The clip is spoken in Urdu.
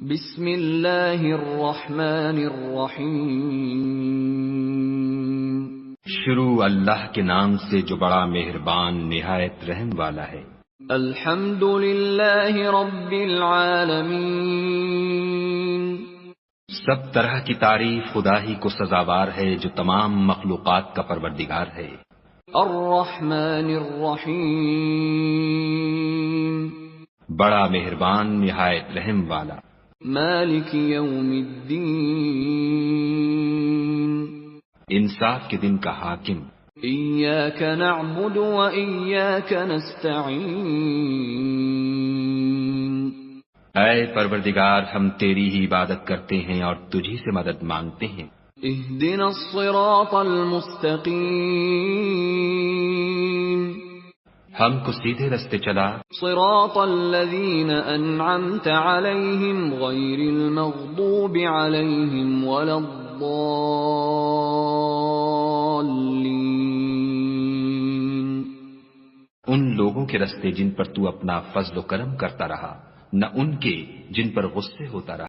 بسم اللہ الرحمن الرحیم۔ شروع اللہ کے نام سے جو بڑا مہربان نہایت رحم والا ہے۔ الحمد للہ رب العالمین۔ سب طرح کی تعریف خدا ہی کو سزاوار ہے جو تمام مخلوقات کا پروردگار ہے۔ الرحمن الرحیم۔ بڑا مہربان نہایت رحم والا۔ مالک یوم الدین۔ انصاف کے دن کا حاکم۔ ایاک نعبد و ایاک نستعین۔ اے پروردگار ہم تیری ہی عبادت کرتے ہیں اور تجھی سے مدد مانگتے ہیں۔ اہدنا الصراط المستقیم۔ ہم کو سیدھے رستے چلا۔ صراط الذین انعمت علیہم غیر المغضوب علیہم ولا الضالین۔ ان لوگوں کے رستے جن پر تو اپنا فضل و کرم کرتا رہا، نہ ان کے جن پر غصے ہوتا رہا۔